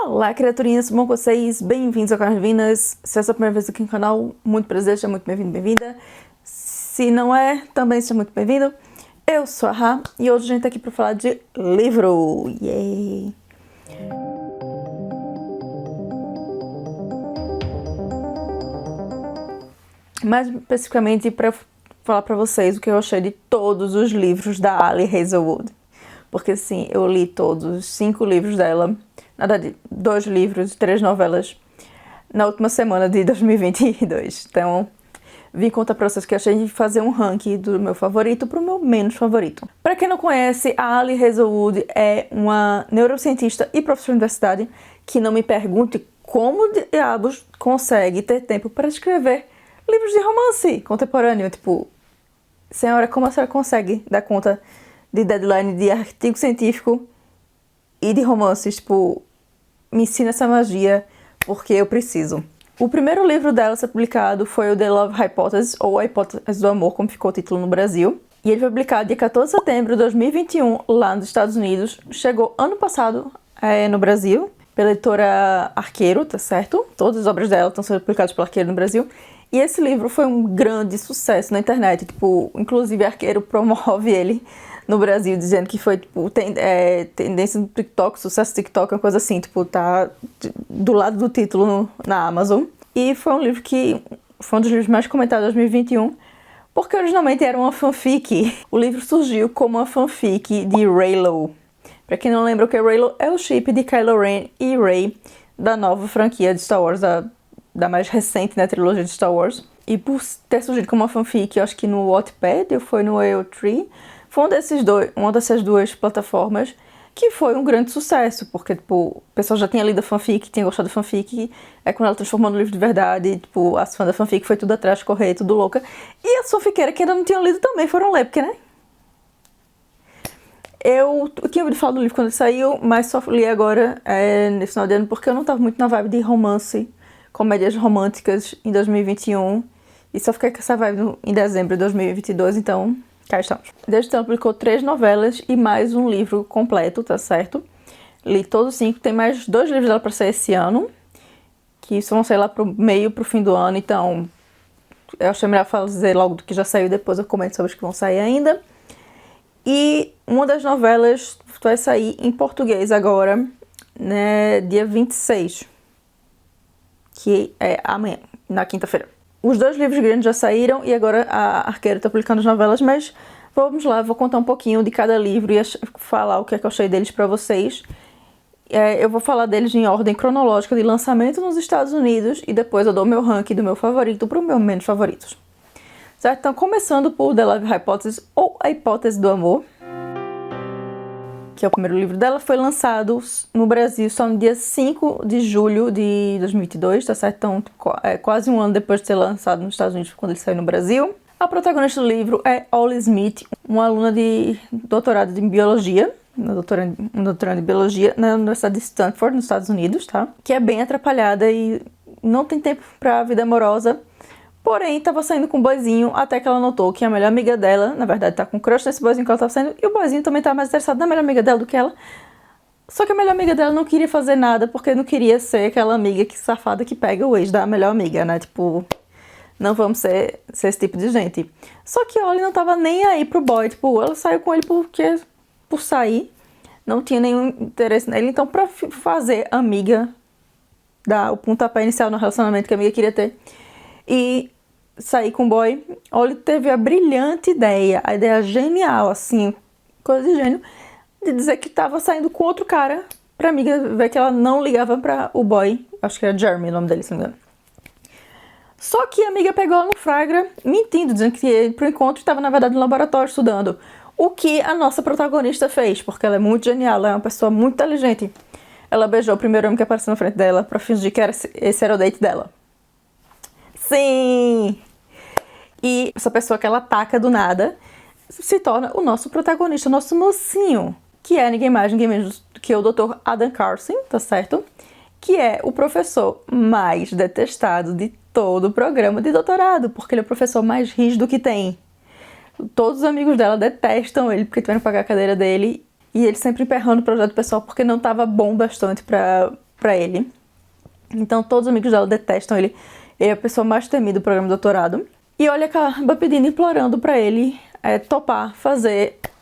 Olá, criaturinhas, tudo bom com vocês? Bem-vindos ao canal Divinas. Se essa é a primeira vez aqui no canal, muito prazer, seja muito bem-vindo, bem-vinda. Se não é, também seja muito bem-vindo. Eu sou a Ra e hoje a gente tá aqui para falar de livro. Yay! Mais especificamente para falar para vocês o que eu achei de todos os livros da Ali Hazelwood. Porque assim, eu li todos os 5 livros dela, na verdade, 2 livros e 3 novelas na última semana de 2022. Então, vim contar pra vocês que achei de fazer um ranking do meu favorito pro meu menos favorito. Pra quem não conhece, a Ali Hazelwood é uma neurocientista e professora de universidade que não me pergunte como diabos consegue ter tempo para escrever livros de romance contemporâneo. Tipo, senhora, como a senhora consegue dar conta de deadline de artigo científico e de romances? Tipo, me ensina essa magia, porque eu preciso. O primeiro livro dela a ser publicado foi o The Love Hypothesis, ou A Hipótese do Amor, como ficou o título no Brasil. E ele foi publicado dia 14 de setembro de 2021, lá nos Estados Unidos. Chegou ano passado no Brasil, pela editora Arqueiro, tá certo? Todas as obras dela estão sendo publicadas pela Arqueiro no Brasil. E esse livro foi um grande sucesso na internet. Tipo, inclusive Arqueiro promove ele no Brasil, dizendo que foi, tipo, tendência no TikTok, sucesso do TikTok, uma coisa assim, tipo, tá do lado do título na Amazon. E foi um livro que foi um dos livros mais comentados de 2021, porque originalmente era uma fanfic. O livro surgiu como uma fanfic de Reylo. Pra quem não lembra o que é Reylo, é o chip de Kylo Ren e Rey da nova franquia de Star Wars, da mais recente, né, trilogia de Star Wars. E por ter surgido como uma fanfic, eu acho que no Wattpad ou foi no AO3, foi uma dessas duas plataformas que foi um grande sucesso, porque, tipo, o pessoal já tinha lido a fanfic, tinha gostado da fanfic, aí quando ela transformou no livro de verdade, tipo, as fãs da fanfic foi tudo atrás, correr, tudo louca, e as fanfiqueiras que ainda não tinham lido também foram ler, porque, né? Eu tinha ouvido falar do livro quando ele saiu, mas só li agora, nesse final de ano, porque eu não tava muito na vibe de romance, comédias românticas em 2021, e só fiquei com essa vibe em dezembro de 2022, então cá estamos. Desde então, publicou 3 novelas e mais um livro completo, tá certo? Li todos os 5, tem mais 2 livros dela pra sair esse ano, que vão sair lá pro meio, pro fim do ano, então eu achei melhor fazer logo do que já saiu, depois eu comento sobre os que vão sair ainda. E uma das novelas vai sair em português agora, né, dia 26, que é amanhã, na quinta-feira. Os 2 livros grandes já saíram e agora a Arqueiro está publicando as novelas, mas vamos lá, vou contar um pouquinho de cada livro e falar o que é que eu achei deles para vocês. Eu vou falar deles em ordem cronológica de lançamento nos Estados Unidos e depois eu dou meu ranking do meu favorito para o meu menos favoritos. Certo? Então, começando por The Love Hypothesis, ou A Hipótese do Amor, que é o primeiro livro dela, foi lançado no Brasil só no dia 5 de julho de 2022, tá certo? Então, quase um ano depois de ser lançado nos Estados Unidos, quando ele saiu no Brasil. A protagonista do livro é Holly Smith, uma aluna de doutorado em biologia, uma doutoranda em biologia na Universidade de Stanford, nos Estados Unidos, tá? Que é bem atrapalhada e não tem tempo pra vida amorosa. Porém, tava saindo com um boyzinho, até que ela notou que a melhor amiga dela, na verdade, tá com crush nesse boyzinho que ela tava saindo, e o boyzinho também tava mais interessado na melhor amiga dela do que ela. Só que a melhor amiga dela não queria fazer nada, porque não queria ser aquela amiga que safada que pega o ex da melhor amiga, né? Tipo, não vamos ser esse tipo de gente. Só que a Holly não tava nem aí pro boy, tipo, ela saiu com ele por sair, não tinha nenhum interesse nele. Então, pra fazer amiga, dar o pontapé inicial no relacionamento que a amiga queria ter, e sair com o boy, Holly teve a brilhante ideia, a ideia genial, assim, coisa de gênio, de dizer que tava saindo com outro cara pra amiga ver que ela não ligava pra o boy, acho que era Jeremy o nome dele, se não me engano. Só que a amiga pegou ela no flagra, mentindo, dizendo que ele pro encontro estava na verdade no laboratório estudando. O que a nossa protagonista fez, porque ela é muito genial, ela é uma pessoa muito inteligente. Ela beijou o primeiro homem que apareceu na frente dela pra fingir que esse era o date dela. Sim! E essa pessoa que ela ataca do nada se torna o nosso protagonista, o nosso mocinho, que é ninguém mais, ninguém menos do que o Dr. Adam Carson, tá certo? Que é o professor mais detestado de todo o programa de doutorado, porque ele é o professor mais rígido que tem. Todos os amigos dela detestam ele porque tiveram que pagar a cadeira dele, e ele sempre emperrando o projeto pessoal porque não estava bom bastante para pra ele. Então todos os amigos dela detestam ele. Ele é a pessoa mais temida do programa de doutorado. E olha que ela acaba pedindo, implorando pra ele topar,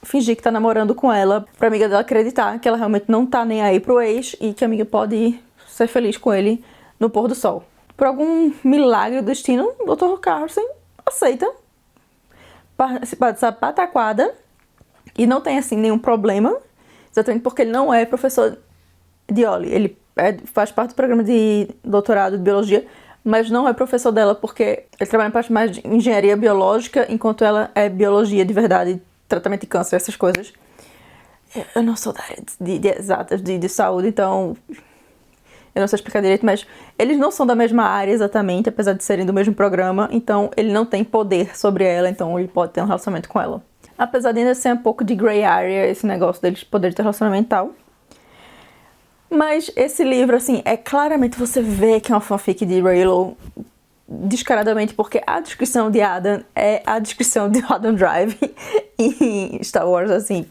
fingir que tá namorando com ela, pra amiga dela acreditar que ela realmente não tá nem aí pro ex e que a amiga pode ser feliz com ele no pôr do sol. Por algum milagre do destino, o Dr. Carson aceita participar dessa pataquada e não tem assim nenhum problema, exatamente porque ele não é professor de Ollie. Ele faz parte do programa de doutorado de biologia, mas não é professor dela porque ele trabalha na parte mais de engenharia biológica, enquanto ela é biologia de verdade, tratamento de câncer, essas coisas. Eu não sou da área de exatas, de saúde, então eu não sei explicar direito, mas eles não são da mesma área exatamente, apesar de serem do mesmo programa, então ele não tem poder sobre ela, então ele pode ter um relacionamento com ela. Apesar de ainda ser um pouco de grey area, esse negócio deles poderem ter relacionamento e tal. Mas esse livro, assim, claramente você vê que é uma fanfic de Reylo, descaradamente, porque a descrição de Adam é a descrição de Adam Drive em Star Wars, assim,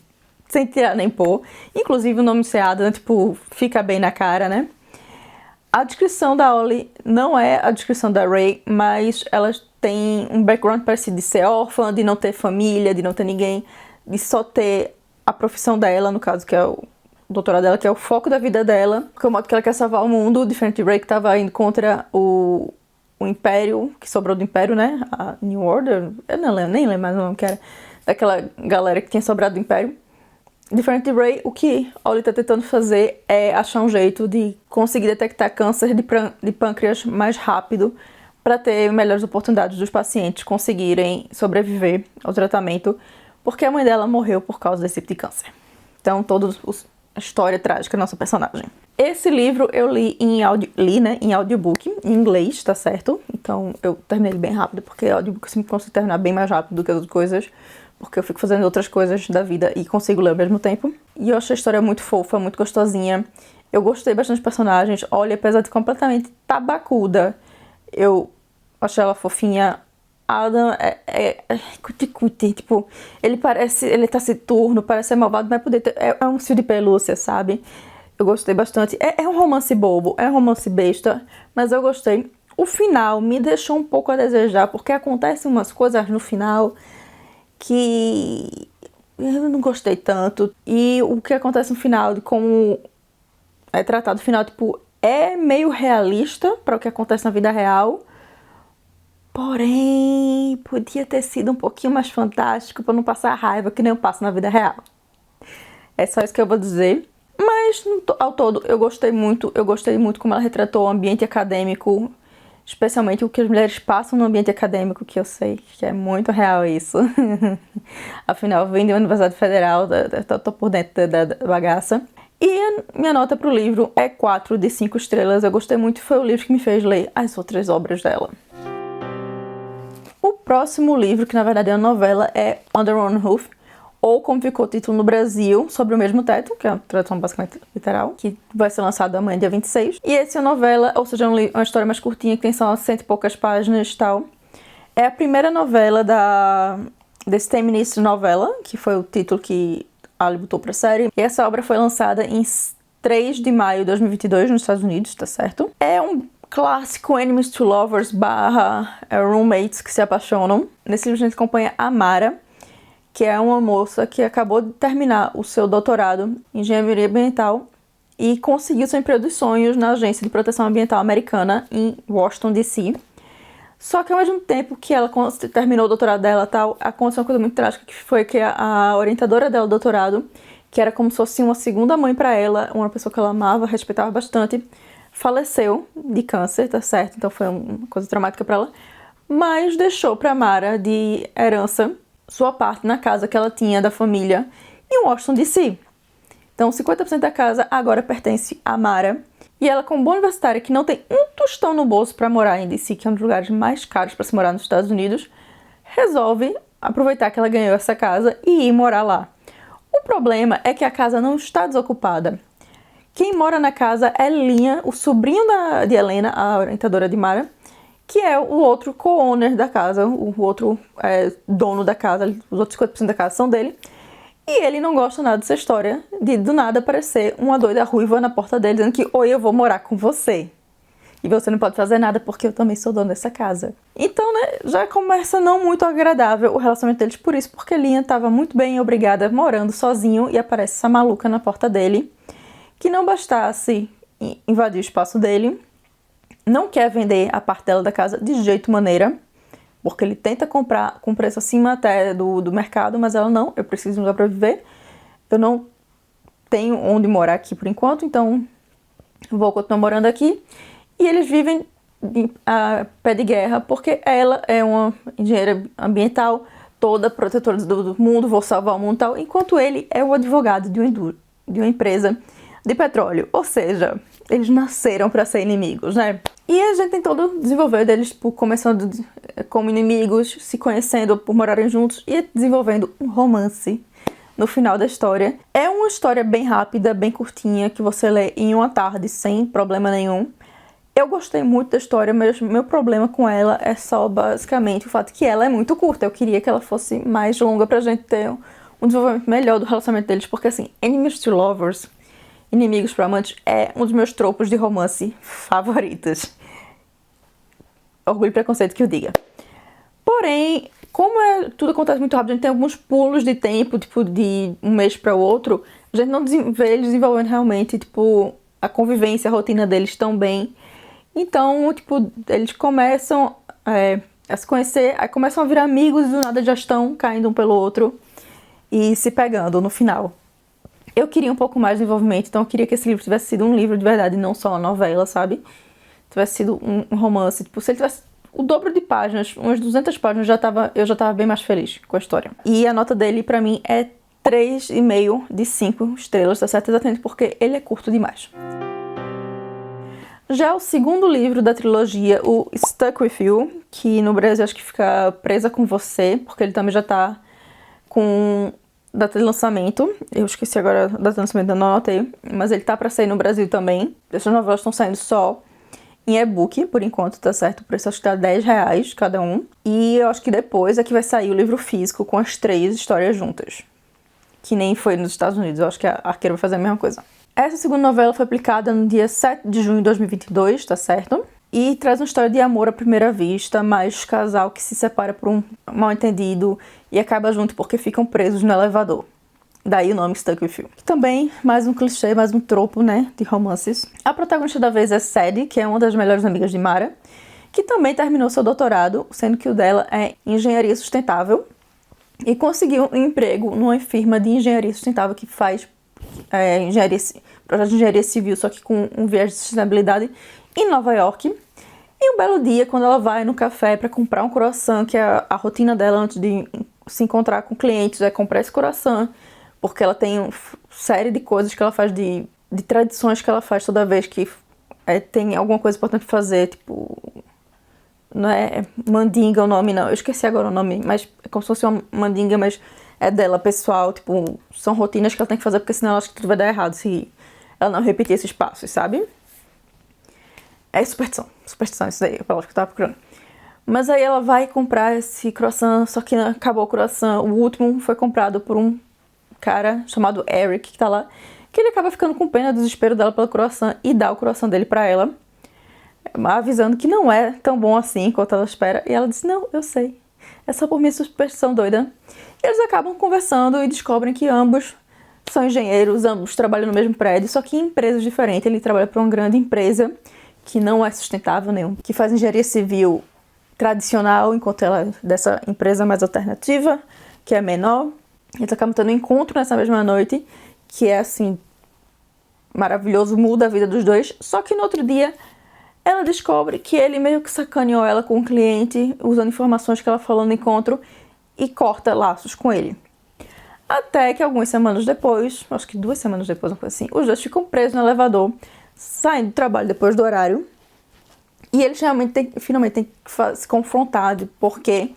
sem tirar nem pôr. Inclusive o nome de ser Adam, tipo, fica bem na cara, né? A descrição da Ollie não é a descrição da Rey, mas elas têm um background parecido de ser órfã, de não ter família, de não ter ninguém, de só ter a profissão dela, no caso, que é o doutorado dela, que é o foco da vida dela, que é o modo que ela quer salvar o mundo, diferente de Rey, que estava indo contra o Império, que sobrou do Império, né? A New Order, eu não lembro, nem lembro mais o nome que era, daquela galera que tinha sobrado do Império. Diferente de Rey, o que Ollie está tentando fazer é achar um jeito de conseguir detectar câncer de pâncreas mais rápido para ter melhores oportunidades dos pacientes conseguirem sobreviver ao tratamento, porque a mãe dela morreu por causa desse tipo de câncer. Então, toda a história trágica da nossa personagem. Esse livro eu li em audiobook, em inglês, tá certo? Então, eu terminei ele bem rápido, porque audiobook eu sempre consigo terminar bem mais rápido do que as outras coisas, porque eu fico fazendo outras coisas da vida e consigo ler ao mesmo tempo. E eu achei a história muito fofa, muito gostosinha. Eu gostei bastante dos personagens. Olha, apesar de completamente tabacuda, eu achei ela fofinha. Adam é cuti-cuti, tipo, ele é taciturno, parece ser malvado, mas poder ter, é um fio de pelúcia, sabe? Eu gostei bastante. É um romance bobo, é um romance besta, mas eu gostei. O final me deixou um pouco a desejar, porque acontecem umas coisas no final que eu não gostei tanto. E o que acontece no final, de como é tratado no final, tipo, é meio realista para o que acontece na vida real. Porém, podia ter sido um pouquinho mais fantástico para não passar raiva que nem eu passo na vida real. É só isso que eu vou dizer. Mas, ao todo, eu gostei muito como ela retratou o ambiente acadêmico, especialmente o que as mulheres passam no ambiente acadêmico, que eu sei que é muito real isso. Afinal, vem de uma Universidade Federal, tô por dentro da bagaça. E a minha nota pro livro é 4 de 5 estrelas. Eu gostei muito e foi o livro que me fez ler as outras obras dela. O próximo livro, que na verdade é uma novela, é Under One Roof, ou como ficou o título no Brasil, Sobre o Mesmo Teto, que é uma tradução basicamente literal, que vai ser lançado amanhã, dia 26. E essa é uma novela, ou seja, uma história mais curtinha, que tem só 100 e poucas páginas e tal. É a primeira novela desse Feminist Novela, que foi o título que Ali botou pra série. E essa obra foi lançada em 3 de maio de 2022 nos Estados Unidos, tá certo? É um clássico enemies to lovers / roommates que se apaixonam. Nesse livro a gente acompanha a Mara, que é uma moça que acabou de terminar o seu doutorado em engenharia ambiental e conseguiu seu emprego dos sonhos na Agência de Proteção Ambiental Americana em Washington, D.C. Só que ao mesmo tempo que ela terminou o doutorado dela, tal, aconteceu uma coisa muito trágica, que foi que a orientadora dela do doutorado, que era como se fosse uma segunda mãe para ela, uma pessoa que ela amava, respeitava bastante, faleceu de câncer, tá certo? Então foi uma coisa traumática para ela, mas deixou para Mara de herança sua parte na casa que ela tinha da família em Washington, D.C. Então 50% da casa agora pertence a Mara. E ela, como boa universitária que não tem um tostão no bolso para morar em D.C., que é um dos lugares mais caros para se morar nos Estados Unidos, resolve aproveitar que ela ganhou essa casa e ir morar lá. O problema é que a casa não está desocupada. Quem mora na casa é Linha, o sobrinho de Helena, a orientadora de Mara, que é o outro co-owner da casa, o outro dono da casa, os outros 50% da casa são dele. E ele não gosta nada dessa história de do nada aparecer uma doida ruiva na porta dele dizendo que oi, eu vou morar com você. E você não pode fazer nada porque eu também sou dona dessa casa. Então, né, já começa não muito agradável o relacionamento deles por isso, porque Liam estava muito bem obrigada morando sozinho e aparece essa maluca na porta dele, que não bastasse invadir o espaço dele, não quer vender a parte dela da casa de jeito maneira, porque ele tenta comprar com preço acima até do mercado, mas ela não, eu preciso de um lugar para viver, eu não tenho onde morar aqui por enquanto, então vou continuar morando aqui. E eles vivem a pé de guerra, porque ela é uma engenheira ambiental, toda protetora do mundo, vou salvar o mundo e tal, enquanto ele é o advogado de uma empresa de petróleo. Ou seja, eles nasceram para ser inimigos, né? E a gente tem todo o desenvolver deles, tipo, começando como inimigos, se conhecendo por morarem juntos e desenvolvendo um romance no final da história. É uma história bem rápida, bem curtinha, que você lê em uma tarde sem problema nenhum. Eu gostei muito da história, mas meu problema com ela é só basicamente o fato que ela é muito curta. Eu queria que ela fosse mais longa pra gente ter um desenvolvimento melhor do relacionamento deles, porque assim, Enemies to Lovers, Inimigos para Amantes, é um dos meus tropos de romance favoritos. Orgulho e preconceito que eu diga. Porém, como tudo acontece muito rápido, a gente tem alguns pulos de tempo, tipo, de um mês para o outro, a gente não vê eles desenvolvendo realmente, tipo, a convivência, a rotina deles tão bem. Então, tipo, eles começam a se conhecer, aí começam a virar amigos e do nada já estão caindo um pelo outro e se pegando no final. Eu queria um pouco mais de desenvolvimento, então eu queria que esse livro tivesse sido um livro de verdade, não só uma novela, sabe? Tivesse sido um romance, tipo, se ele tivesse o dobro de páginas, umas 200 páginas, eu já tava bem mais feliz com a história. E a nota dele, pra mim, é 3,5 de 5 estrelas, tá certo? Exatamente porque ele é curto demais. Já o segundo livro da trilogia, o Stuck With You, que no Brasil acho que fica Presa Com Você, porque ele também já tá com data de lançamento. Eu esqueci agora a data de lançamento, eu não anotei, mas ele tá pra sair no Brasil também. Essas novelas estão saindo só em e-book, por enquanto, tá certo? O preço acho que tá R$10 cada um. E eu acho que depois é que vai sair o livro físico com as 3 histórias juntas. Que nem foi nos Estados Unidos, eu acho que a Arqueira vai fazer a mesma coisa. Essa segunda novela foi publicada no dia 7 de junho de 2022, tá certo? E traz uma história de amor à primeira vista, mais casal que se separa por um mal-entendido e acaba junto porque ficam presos no elevador. Daí o nome Stuck With You. Também, mais um clichê, mais um tropo, né, de romances. A protagonista da vez é Sadie, que é uma das melhores amigas de Mara, que também terminou seu doutorado, sendo que o dela é engenharia sustentável, e conseguiu um emprego numa firma de engenharia sustentável que faz projeto de engenharia civil, só que com um viés de sustentabilidade, em Nova York. E um belo dia, quando ela vai no café para comprar um croissant, que é a rotina dela antes de se encontrar com clientes, é comprar esse croissant, porque ela tem uma série de coisas que ela faz, de tradições que ela faz toda vez que tem alguma coisa importante pra fazer, tipo, não é mandinga o nome, não, eu esqueci agora o nome, mas é como se fosse uma mandinga, mas é dela, pessoal, tipo, são rotinas que ela tem que fazer, porque senão ela acha que tudo vai dar errado se ela não repetir esses passos, sabe? É superstição, isso daí, é a palavra que eu tava procurando. Mas aí ela vai comprar esse croissant, só que acabou o croissant, o último foi comprado por um cara chamado Eric, que tá lá, que ele acaba ficando com pena do desespero dela pelo croissant e dá o croissant dele pra ela, avisando que não é tão bom assim quanto ela espera, e ela diz, não, eu sei, é só por minha superstição doida. E eles acabam conversando e descobrem que ambos são engenheiros, ambos trabalham no mesmo prédio, só que em empresas diferentes. Ele trabalha para uma grande empresa que não é sustentável nenhum, que faz engenharia civil tradicional, enquanto ela é dessa empresa mais alternativa, que é menor. Eles acabam tendo um encontro nessa mesma noite, que é assim, maravilhoso, muda a vida dos dois, só que no outro dia ela descobre que ele meio que sacaneou ela com o cliente, usando informações que ela falou no encontro, e corta laços com ele. Até que algumas semanas depois, acho que 2 semanas depois, uma coisa assim, os dois ficam presos no elevador, saem do trabalho depois do horário, e eles finalmente têm que se confrontar de por que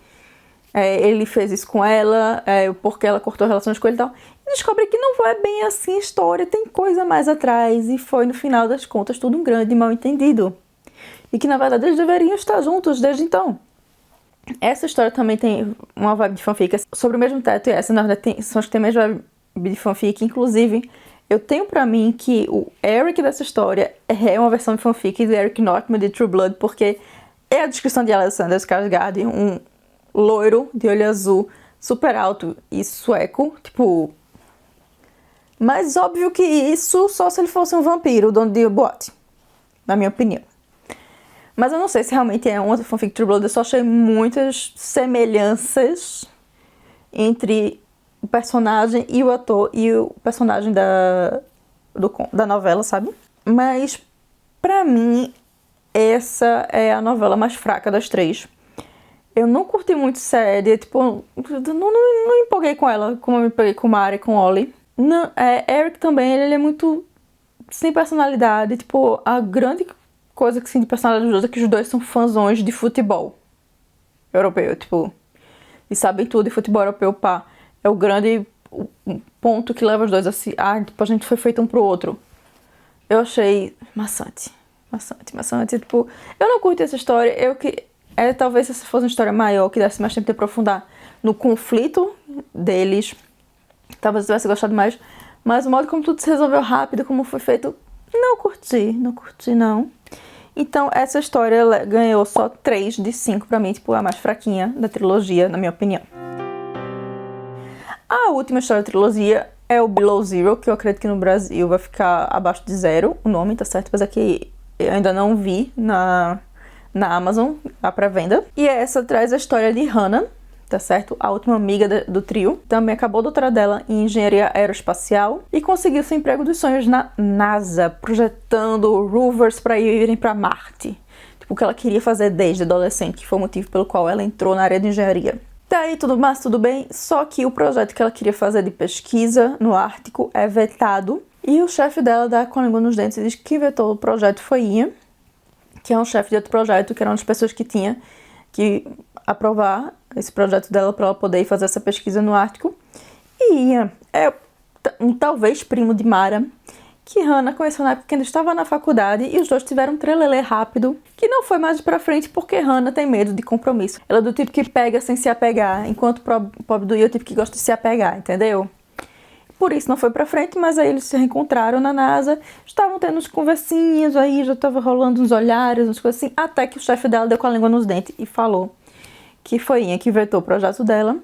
ele fez isso com ela, porque ela cortou relações com ele e tal. E descobre que não é bem assim a história, tem coisa mais atrás, e foi no final das contas tudo um grande mal-entendido. E que na verdade eles deveriam estar juntos desde então. Essa história também tem uma vibe de fanfic sobre o mesmo teto, e essa na verdade são as que tem mais vibe de fanfic. Inclusive, eu tenho pra mim que o Eric dessa história é uma versão de fanfic do Eric Northman de True Blood, porque é a descrição de Alexander Skarsgård, um loiro de olho azul, super alto e sueco, tipo... Mas óbvio que isso só se ele fosse um vampiro, dono de boate, na minha opinião. Mas eu não sei se realmente é uma fanfic True Blood, eu só achei muitas semelhanças entre o personagem e o ator e o personagem da novela, sabe? Mas, pra mim, essa é a novela mais fraca das três. Eu não curti muito série, tipo, não empolguei com ela, como eu me empolguei com Mara e com Ollie. Não, Eric também, ele é muito sem personalidade, tipo, a grande coisa que sim de personalidade dos dois é que os dois são fãzões de futebol europeu, tipo, e sabem tudo de futebol europeu, pá. É o grande ponto que leva os dois assim, tipo, a gente foi feito um pro outro. Eu achei maçante, tipo, eu não curti essa história, talvez se fosse uma história maior, que desse mais tempo de aprofundar no conflito deles, talvez eu tivesse gostado mais, mas o modo como tudo se resolveu rápido, como foi feito, não curti não. Então essa história ela ganhou só 3 de 5 pra mim, tipo, a mais fraquinha da trilogia, na minha opinião. A última história da trilogia é o Below Zero, que eu acredito que no Brasil vai ficar abaixo de 0, o nome, tá certo? Mas aqui eu ainda não vi na Amazon, a pré-venda. E essa traz a história de Hannah, tá certo? A última amiga do trio. Também acabou a doutorado dela em engenharia aeroespacial e conseguiu seu emprego dos sonhos na NASA, projetando rovers para irem para Marte. Tipo, o que ela queria fazer desde adolescente, que foi o motivo pelo qual ela entrou na área de engenharia. Daí tudo bem, só que o projeto que ela queria fazer de pesquisa no Ártico é vetado. E o chefe dela dá com a língua nos dentes e diz que quem vetou o projeto foi Ian, que é um chefe de outro projeto, que era uma das pessoas que tinha que aprovar esse projeto dela para ela poder ir fazer essa pesquisa no Ártico. E Ian é um talvez primo de Mara, que Hannah conheceu na época que ainda estava na faculdade, e os dois tiveram um trelelê rápido, que não foi mais pra frente porque Hannah tem medo de compromisso. Ela é do tipo que pega sem se apegar, enquanto o pobre do Ian é o tipo que gosta de se apegar, entendeu? Por isso não foi pra frente, mas aí eles se reencontraram na NASA, estavam tendo uns conversinhas aí, já tava rolando uns olhares, umas coisas assim, até que o chefe dela deu com a língua nos dentes e falou que foi Ian que vetou o projeto dela.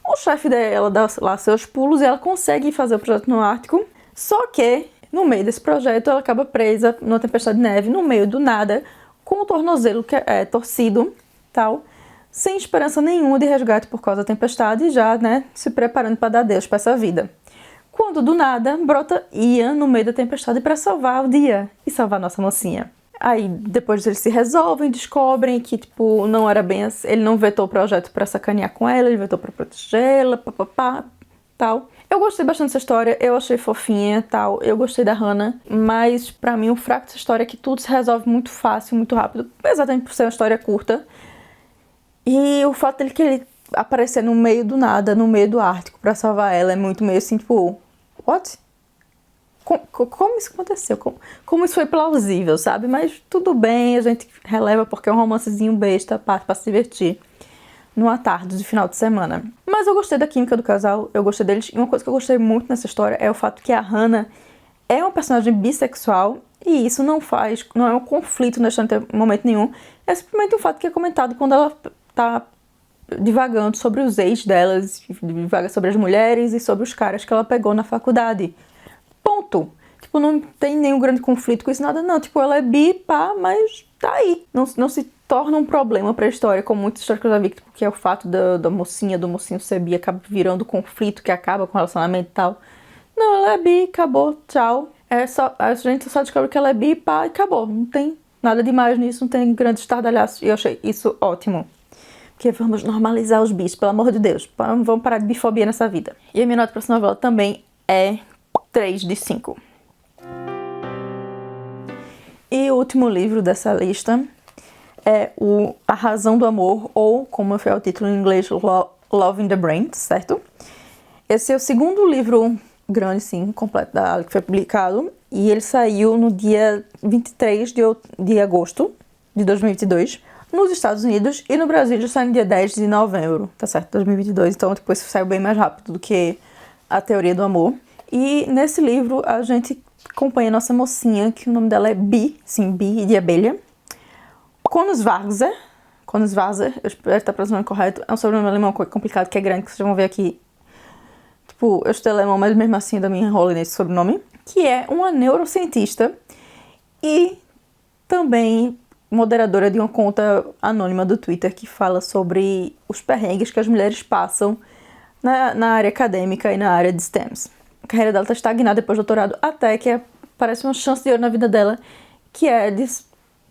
O chefe dela dá lá seus pulos e ela consegue fazer o projeto no Ártico, só que no meio desse projeto ela acaba presa numa tempestade de neve, no meio do nada, com o tornozelo torcido, tal, sem esperança nenhuma de resgate por causa da tempestade, já, né, se preparando para dar adeus para essa vida. Quando do nada brota Ian no meio da tempestade para salvar o dia e salvar a nossa mocinha. Aí depois eles se resolvem, descobrem que tipo não era bem assim, ele não vetou o projeto para sacanear com ela, ele vetou para protegê-la, papapá, tal. Eu gostei bastante dessa história, eu achei fofinha, tal, eu gostei da Hannah, mas pra mim o fraco dessa história é que tudo se resolve muito fácil, muito rápido, exatamente por ser uma história curta. E o fato dele que ele aparecer no meio do nada, no meio do Ártico pra salvar ela é muito meio assim, tipo, what? Como isso aconteceu? Como isso foi plausível, sabe? Mas tudo bem, a gente releva porque é um romancezinho besta pra se divertir numa tarde de final de semana. Mas eu gostei da química do casal, eu gostei deles. E uma coisa que eu gostei muito nessa história é o fato que a Hannah é uma personagem bissexual e isso não é um conflito neste momento nenhum. É simplesmente um fato que é comentado quando ela tá divagando sobre os ex delas, divaga sobre as mulheres e sobre os caras que ela pegou na faculdade. Ponto. Tipo, não tem nenhum grande conflito com isso, nada não. Tipo, ela é bi, pá, mas tá aí. Não se torna um problema pra história, como muitas histórias que eu já vi, que é o fato da mocinha, do mocinho ser bi, acaba virando conflito que acaba com o relacionamento e tal. Não, ela é bi, acabou, tchau. A gente só descobre que ela é bi, pá, e acabou. Não tem nada demais nisso, não tem grandes estardalhaços. E eu achei isso ótimo. Porque vamos normalizar os bis, pelo amor de Deus. Vamos parar de bifobia nessa vida. E a minha nota pra essa novela também é 3 de 5. E o último livro dessa lista é A Razão do Amor, ou, como foi o título em inglês, Love in the Brain, certo? Esse é o segundo livro grande, sim, completo da Ali, que foi publicado, e ele saiu no dia 23 de agosto de 2022, nos Estados Unidos, e no Brasil já saiu no dia 10 de novembro, tá certo? 2022, então depois saiu bem mais rápido do que A Teoria do Amor. E nesse livro a gente acompanha a nossa mocinha, que o nome dela é Bee, sim, Bee de abelha. Koenigswarzer, eu espero estar pronunciando correto, é um sobrenome alemão complicado, que é grande, que vocês vão ver aqui. Tipo, eu estudei alemão, mas mesmo assim ainda me enrolo nesse sobrenome. Que é uma neurocientista e também moderadora de uma conta anônima do Twitter que fala sobre os perrengues que as mulheres passam na área acadêmica e na área de STEMs. A carreira dela está estagnada depois do doutorado, até que aparece uma chance de ouro na vida dela, que é de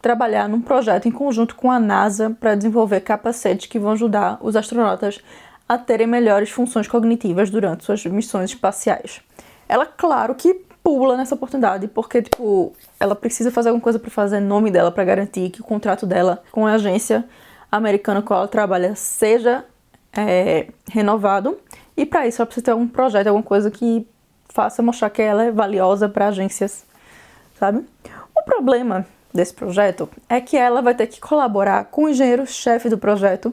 trabalhar num projeto em conjunto com a NASA para desenvolver capacetes que vão ajudar os astronautas a terem melhores funções cognitivas durante suas missões espaciais. Ela, claro que pula nessa oportunidade, porque, tipo, ela precisa fazer alguma coisa para fazer nome dela, para garantir que o contrato dela com a agência americana com a qual ela trabalha seja renovado. E para isso ela precisa ter algum projeto, alguma coisa que faça mostrar que ela é valiosa para agências, sabe? O problema desse projeto é que ela vai ter que colaborar com o engenheiro-chefe do projeto,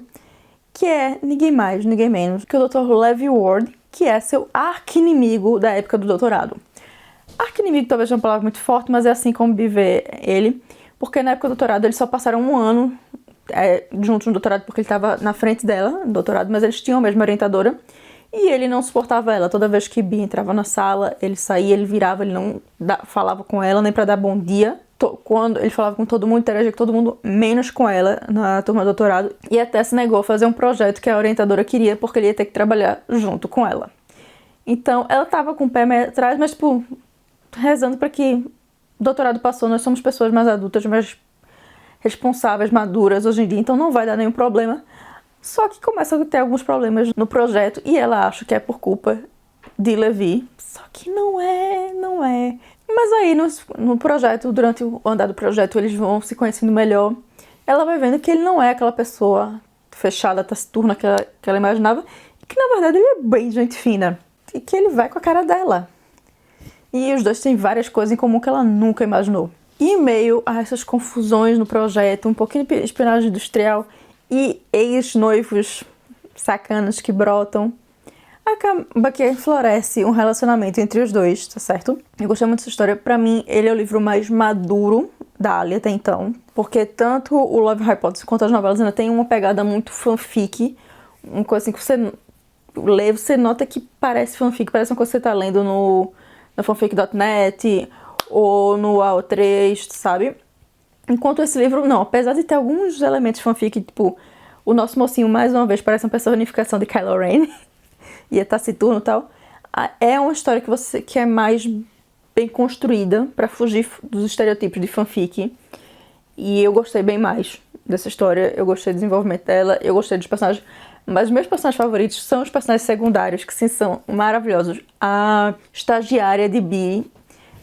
que é ninguém mais, ninguém menos que o Dr. Levi Ward, que é seu arqui-inimigo da época do doutorado. Arqui-inimigo talvez seja uma palavra muito forte, mas é assim como viver ele, porque na época do doutorado eles só passaram um ano juntos no doutorado, porque ele estava na frente dela no doutorado, mas eles tinham a mesma orientadora, e ele não suportava ela. Toda vez que Bee entrava na sala, ele saía, ele virava, ele não falava com ela nem para dar bom dia. Quando ele falava com todo mundo, interagia com todo mundo, menos com ela na turma do doutorado, e até se negou a fazer um projeto que a orientadora queria, porque ele ia ter que trabalhar junto com ela. Então, ela tava com o pé atrás, mas, tipo, rezando para que o doutorado passou, nós somos pessoas mais adultas, mais responsáveis, maduras hoje em dia, então não vai dar nenhum problema. Só que começa a ter alguns problemas no projeto, e ela acha que é por culpa de Levi, só que não é. Mas aí no projeto, durante o andar do projeto, eles vão se conhecendo melhor. Ela vai vendo que ele não é aquela pessoa fechada, taciturna que ela imaginava, e que na verdade ele é bem gente fina, e que ele vai com a cara dela. E os dois têm várias coisas em comum que ela nunca imaginou. E em meio a essas confusões no projeto, um pouquinho de espionagem industrial e ex-noivos sacanas que brotam, acaba que floresce um relacionamento entre os dois, tá certo? Eu gostei muito dessa história. Pra mim, ele é o livro mais maduro da Ali até então, porque tanto o Love Harry Potter quanto as novelas ainda tem uma pegada muito fanfic, uma coisa assim que você lê, você nota que parece fanfic, parece uma coisa que você tá lendo no fanfic.net ou no AO3, sabe? Enquanto esse livro, não, apesar de ter alguns elementos fanfic, tipo, o nosso mocinho mais uma vez parece uma personificação de Kylo Ren, e é taciturno e tal, é uma história que é mais bem construída pra fugir dos estereotipos de fanfic, e eu gostei bem mais dessa história, eu gostei do desenvolvimento dela, eu gostei dos personagens, mas meus personagens favoritos são os personagens secundários, que sim, são maravilhosos. A estagiária de Bee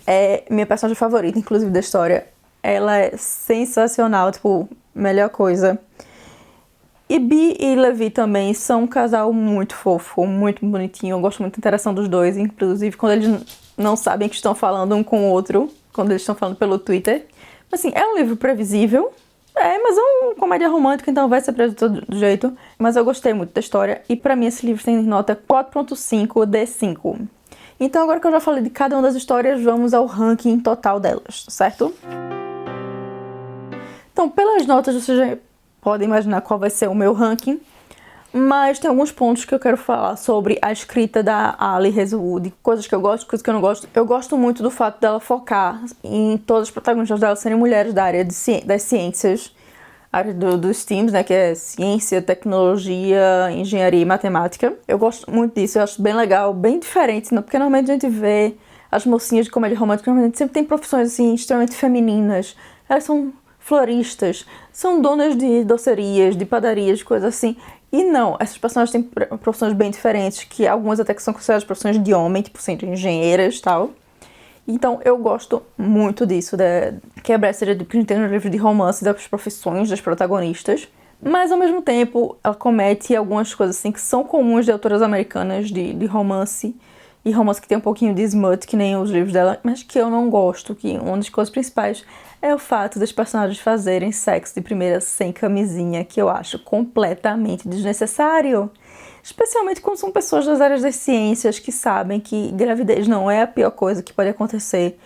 é minha personagem favorita, inclusive, da história. Ela é sensacional, tipo, melhor coisa. E Bee e Levi também são um casal muito fofo, muito bonitinho. Eu gosto muito da interação dos dois, inclusive quando eles não sabem que estão falando um com o outro, quando eles estão falando pelo Twitter. Assim, é um livro previsível, mas é uma comédia romântica, então vai ser preso do jeito. Mas eu gostei muito da história, e pra mim esse livro tem nota 4.5 de 5. Então agora que eu já falei de cada uma das histórias, vamos ao ranking total delas, certo? Então, pelas notas, vocês já podem imaginar qual vai ser o meu ranking, mas tem alguns pontos que eu quero falar sobre a escrita da Ali Hazelwood, coisas que eu gosto, coisas que eu não gosto. Eu gosto muito do fato dela focar em todas as protagonistas dela serem mulheres da área das ciências, área dos STEAMs, né, que é ciência, tecnologia, engenharia e matemática. Eu gosto muito disso, eu acho bem legal, bem diferente, porque normalmente a gente vê as mocinhas de comédia romântica, normalmente sempre tem profissões assim extremamente femininas. Elas são floristas, são donas de docerias, de padarias, coisas assim. E não, essas personagens têm profissões bem diferentes, que algumas até que são consideradas profissões de homem, tipo sendo engenheiras e tal. Então eu gosto muito disso, quebrar essa ideia que a gente tem no livro de romance das profissões das protagonistas. Mas ao mesmo tempo ela comete algumas coisas assim que são comuns de autoras americanas de romance, e romance que tem um pouquinho de smut, que nem os livros dela, mas que eu não gosto, que uma das coisas principais é o fato dos personagens fazerem sexo de primeira sem camisinha, que eu acho completamente desnecessário. Especialmente quando são pessoas das áreas das ciências que sabem que gravidez não é a pior coisa que pode acontecer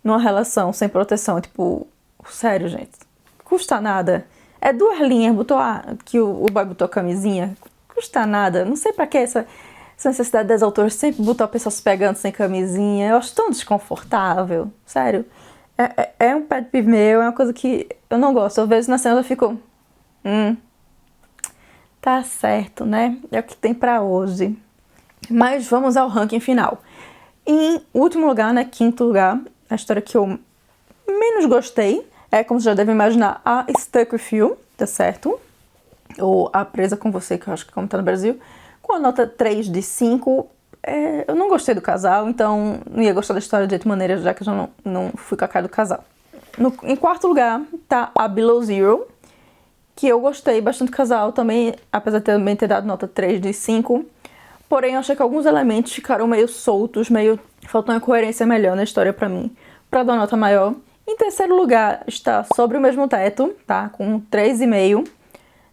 numa relação sem proteção. Tipo, sério, gente, custa nada. É 2 linhas, que o boy botou camisinha, custa nada. Não sei pra que essa necessidade das autoras sempre botar pessoas se pegando sem camisinha. Eu acho tão desconfortável, sério. É um pet peeve meu, é uma coisa que eu não gosto. Às vezes na cena eu fico, tá certo, né? É o que tem pra hoje. Mas vamos ao ranking final. Em último lugar, né, 5º lugar, a história que eu menos gostei é, como você já deve imaginar, a Stuck With You, tá certo? Ou A Presa Com Você, que eu acho que é como tá no Brasil, com a nota 3 de 5. Eu não gostei do casal, então não ia gostar da história de outra maneira, já que eu já não fui com a cara do casal. Em 4º lugar tá a Below Zero, que eu gostei bastante do casal também, apesar de também ter dado nota 3 de 5. Porém, eu achei que alguns elementos ficaram meio soltos, faltou uma coerência melhor na história pra mim, pra dar uma nota maior. Em 3º lugar está Sobre o Mesmo Teto, tá? Com 3,5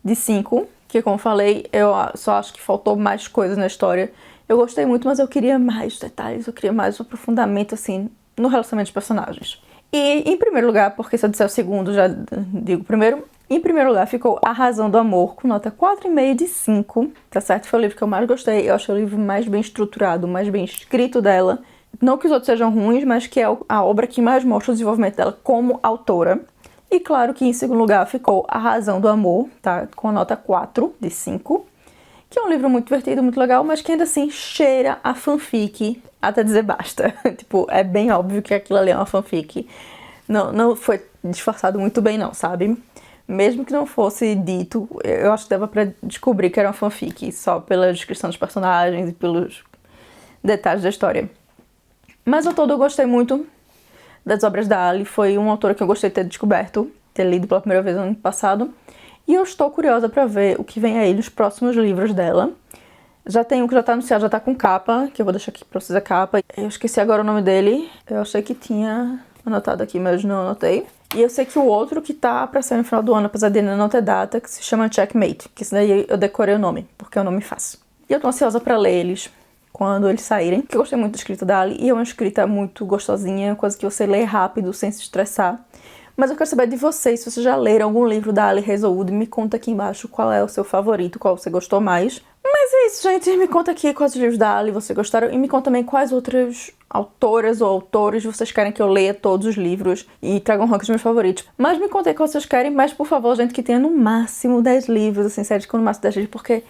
de 5, que como falei, eu só acho que faltou mais coisas na história. Eu gostei muito, mas eu queria mais detalhes, eu queria mais um aprofundamento, assim, no relacionamento dos personagens. E em 1º lugar, porque se eu disser o segundo, já digo primeiro, em 1º lugar ficou A Razão do Amor, com nota 4,5 de 5, tá certo? Foi o livro que eu mais gostei, eu achei o livro mais bem estruturado, mais bem escrito dela. Não que os outros sejam ruins, mas que é a obra que mais mostra o desenvolvimento dela como autora. E claro que em 2º lugar ficou A Razão do Amor, tá? Com a nota 4 de 5, que é um livro muito divertido, muito legal, mas que ainda assim cheira a fanfic até dizer basta. Tipo, é bem óbvio que aquilo ali é uma fanfic. Não foi disfarçado muito bem não, sabe? Mesmo que não fosse dito, eu acho que dava pra descobrir que era uma fanfic, só pela descrição dos personagens e pelos detalhes da história. Mas ao todo eu gostei muito das obras da Ali, foi uma autora que eu gostei de ter descoberto, ter lido pela primeira vez no ano passado. E eu estou curiosa pra ver o que vem aí nos próximos livros dela. Já tem um que já tá anunciado, já tá com capa, que eu vou deixar aqui pra vocês a capa. Eu esqueci agora o nome dele, eu achei que tinha anotado aqui, mas não anotei. E eu sei que o outro que tá pra sair no final do ano, apesar de ainda não ter data, que se chama Checkmate, que esse daí eu decorei o nome, porque é um nome fácil. E eu tô ansiosa pra ler eles quando eles saírem, porque eu gostei muito da escrita da Ali, e é uma escrita muito gostosinha, coisa que você lê rápido, sem se estressar. Mas eu quero saber de vocês, se vocês já leram algum livro da Ali Hazelwood, me conta aqui embaixo qual é o seu favorito, qual você gostou mais. Mas é isso, gente, me conta aqui quais livros da Ali vocês gostaram, e me conta também quais outras autoras ou autores vocês querem que eu leia todos os livros e traga um ranking dos meus favoritos. Mas me conta aí qual vocês querem, mas por favor, gente, que tenha no máximo 10 livros, assim, sério, com no máximo 10 livros, porque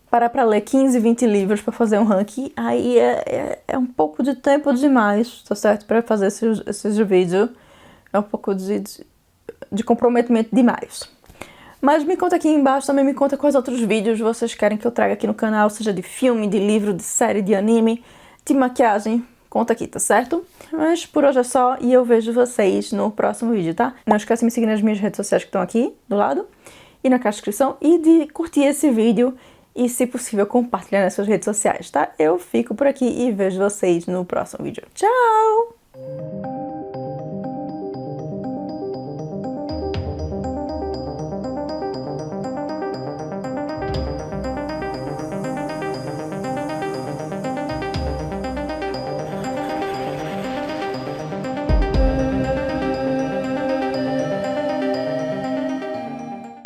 parar pra ler 15, 20 livros pra fazer um ranking, aí é um pouco de tempo demais, tá certo? Pra fazer esses vídeos. É um pouco de comprometimento demais. Mas me conta aqui embaixo, também me conta quais outros vídeos vocês querem que eu traga aqui no canal, seja de filme, de livro, de série, de anime, de maquiagem. Conta aqui, tá certo? Mas por hoje é só e eu vejo vocês no próximo vídeo, tá? Não esquece de me seguir nas minhas redes sociais que estão aqui do lado e na caixa de descrição e de curtir esse vídeo e, se possível, compartilhar nas suas redes sociais, tá? Eu fico por aqui e vejo vocês no próximo vídeo. Tchau!